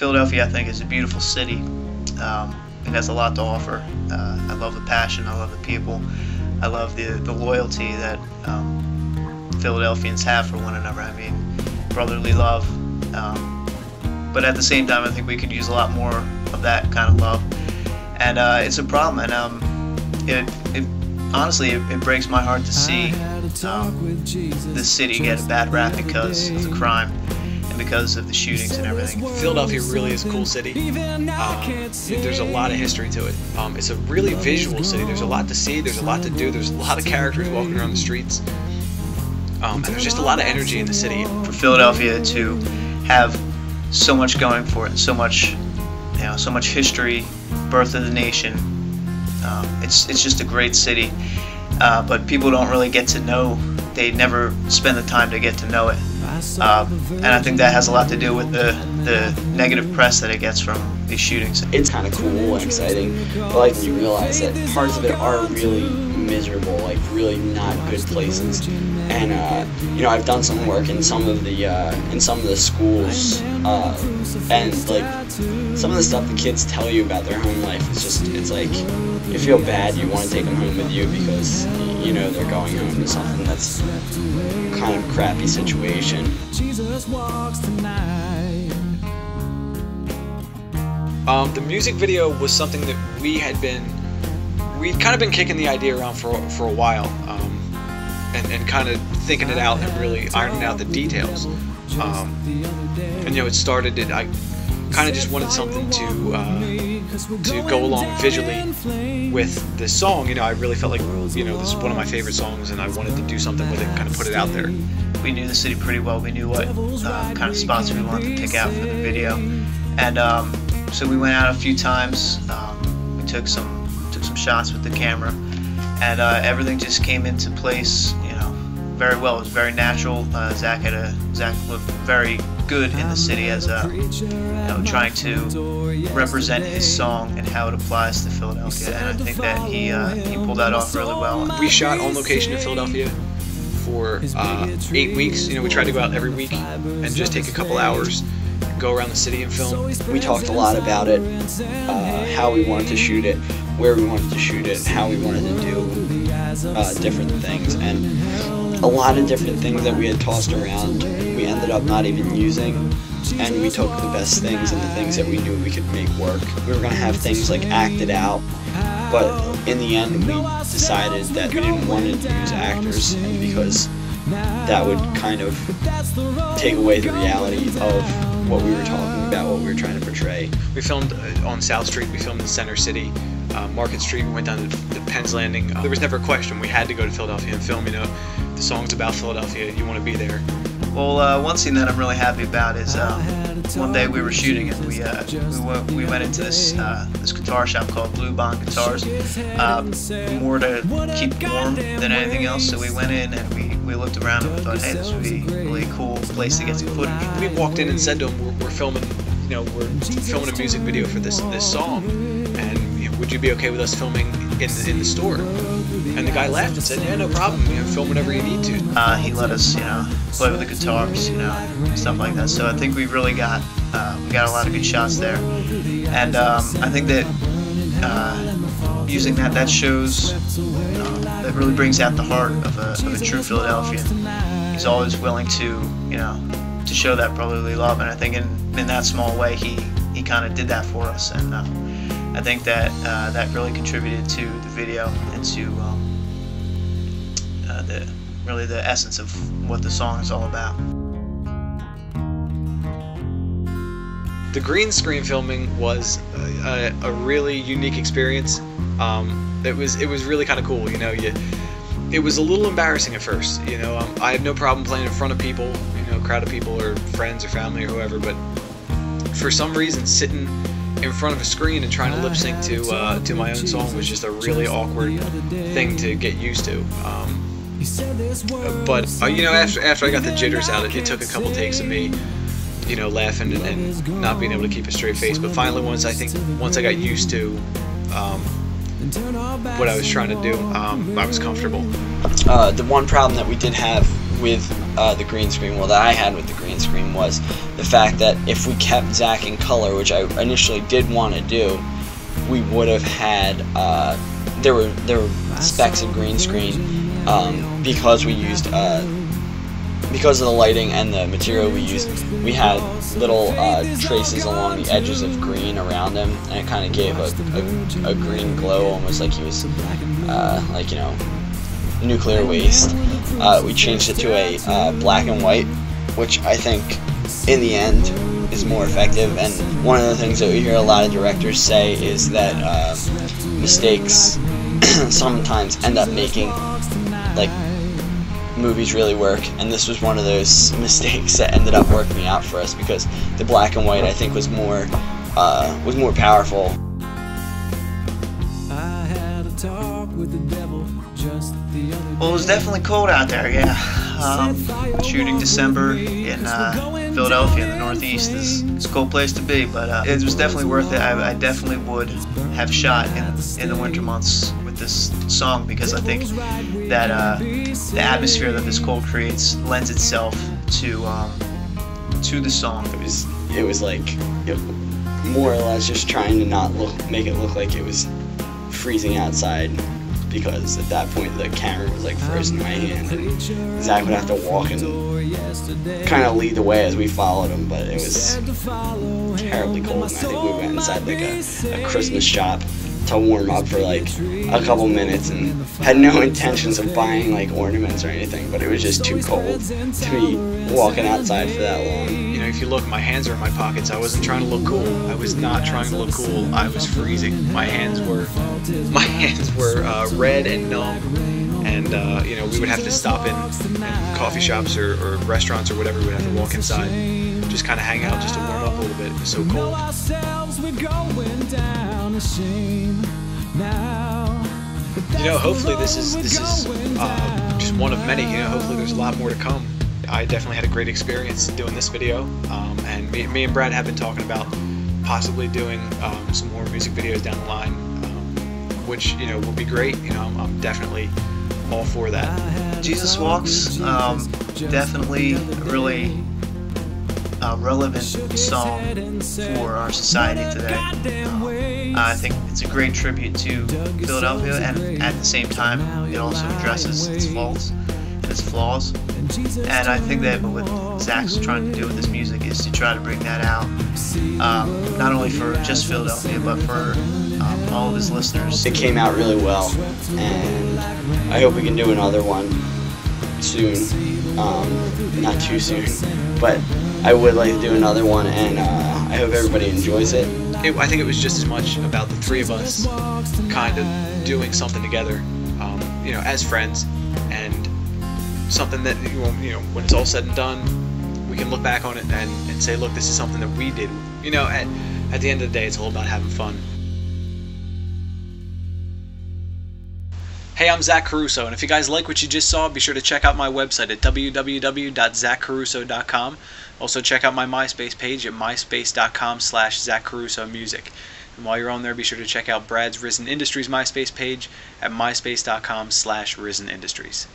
Philadelphia, I think, is a beautiful city. It has a lot to offer. I love the passion, I love the people, I love the loyalty that Philadelphians have for one another. I mean, brotherly love. But at the same time, I think we could use a lot more of that kind of love. And it's a problem, and honestly, it breaks my heart to see this city get a bad rap because of the crime and because of the shootings and everything. Philadelphia really is a cool city. There's a lot of history to it. It's a really visual city. There's a lot to see, there's a lot to do, there's a lot of characters walking around the streets. And there's just a lot of energy in the city. For Philadelphia to have so much going for it, and so much, so much history, birth of the nation. It's just a great city, but people don't really get to know. They never spend the time to get to know it, and I think that has a lot to do with the negative press that it gets from these shootings. It's kind of cool and exciting, but like when you realize that parts of it are really miserable, like really not good places. And I've done some work in some of the schools, and like some of the stuff the kids tell you about their home life it's like you feel bad. You want to take them home with you because they're going home to something that's kind of a crappy situation. The music video was something that we'd kind of been kicking the idea around for a while, and kind of thinking it out and really ironing out the details. And it started. I kind of just wanted something to go along visually with this song. I really felt like this is one of my favorite songs, and I wanted to do something with it, kind of put it out there. We knew the city pretty well. We knew what kind of spots we wanted to pick out for the video, and so we went out a few times. We took some shots with the camera, and everything just came into place, very well. It was very natural. Zach looked very good in the city as trying to represent his song and how it applies to Philadelphia, and I think that he pulled that off really well. We shot on location in Philadelphia for 8 weeks. We tried to go out every week and just take a couple hours, go around the city and film. We talked a lot about it, how we wanted to shoot it, where we wanted to shoot it, how we wanted to do different things, and a lot of different things that we had tossed around we ended up not even using, and we took the best things and the things that we knew we could make work. We were going to have things like acted out, but in the end we decided that we didn't want to use actors because that would kind of take away the reality of what we were talking about, what we were trying to portray. We filmed on South Street, we filmed in Center City, Market Street, we went down to the Penn's Landing. There was never a question, we had to go to Philadelphia and film. The song's about Philadelphia, you want to be there. Well, one scene that I'm really happy about is one day we were shooting, and we went into this guitar shop called Blue Bond Guitars, more to keep warm than anything else. So we went in and we looked around and we thought, hey, this would be a really cool place to get some footage. We walked in and said to him, we're filming, we're filming a music video for this song, and would you be okay with us filming in the store? And the guy laughed and said, yeah, no problem, film whatever you need to. He let us, play with the guitars, stuff like that. So I think we really got a lot of good shots there, and I think that using that shows, that really brings out the heart of a true Philadelphian. He's always willing to, to show that brotherly love, and I think in that small way he kind of did that for us, and I think that that really contributed to the video and to really the essence of what the song is all about. The green screen filming was a really unique experience. It was really kind of cool. It was a little embarrassing at first. I have no problem playing in front of people, a crowd of people or friends or family or whoever, but for some reason sitting in front of a screen and trying to lip sync to my own song was just a really awkward thing to get used to. But after I got the jitters out, it took a couple takes of me, laughing and not being able to keep a straight face. But finally, once I got used to what I was trying to do, I was comfortable. The one problem that we did have with the green screen, well, that I had with the green screen, was the fact that if we kept Zach in color, which I initially did want to do, we would have had there were specks of green screen because we used because of the lighting and the material we used. We had little traces along the edges of green around him, and it kind of gave a green glow, almost like he was like, you know, nuclear waste. We changed it to a black and white, which I think in the end is more effective. And one of the things that we hear a lot of directors say is that mistakes sometimes end up making like movies really work, and this was one of those mistakes that ended up working out for us, because the black and white, I think, was more powerful. Well, it was definitely cold out there, yeah. Shooting December in Philadelphia in the Northeast is a cold place to be, but it was definitely worth it. I definitely would have shot in the winter months with this song, because I think that the atmosphere that this cold creates lends itself to the song. It was like more or less just trying to not make it look like it was freezing outside, because at that point the camera was like first in my hand, and Zach would have to walk and kind of lead the way as we followed him. But it was terribly cold, and I think we went inside like a Christmas shop to warm up for like a couple minutes, and had no intentions of buying like ornaments or anything, but it was just too cold to be walking outside for that long. You know, if you look, my hands are in my pockets. I wasn't trying to look cool. I was not trying to look cool. I was freezing. My hands were red and numb, and you know, we would have to stop in coffee shops or restaurants or whatever. We'd have to walk inside, just kind of hang out, just to warm up a little bit. It was so cold. You know, hopefully this is just one of many. You know, hopefully there's a lot more to come. I definitely had a great experience doing this video, and me and Brad have been talking about possibly doing some more music videos down the line, which, you know, will be great. You know, I'm definitely all for that. Jesus Walks, definitely a really relevant song for our society today. I think it's a great tribute to Philadelphia, and at the same time it also addresses its faults and its flaws. And I think that what Zach's trying to do with this music is to try to bring that out, not only for just Philadelphia, but for all of his listeners. It came out really well, and I hope we can do another one soon. Not too soon, but I would like to do another one, and I hope everybody enjoys it. I think it was just as much about the three of us kind of doing something together, you know, as friends, and something that, you know, when it's all said and done, we can look back on it and say, look, this is something that we did. You know, at the end of the day, it's all about having fun. Hey, I'm Zach Caruso, and if you guys like what you just saw, be sure to check out my website at www.zachcaruso.com. Also check out my MySpace page at myspace.com/ZachCarusoMusic. And while you're on there, be sure to check out Brad's Risen Industries MySpace page at myspace.com/RisenIndustries.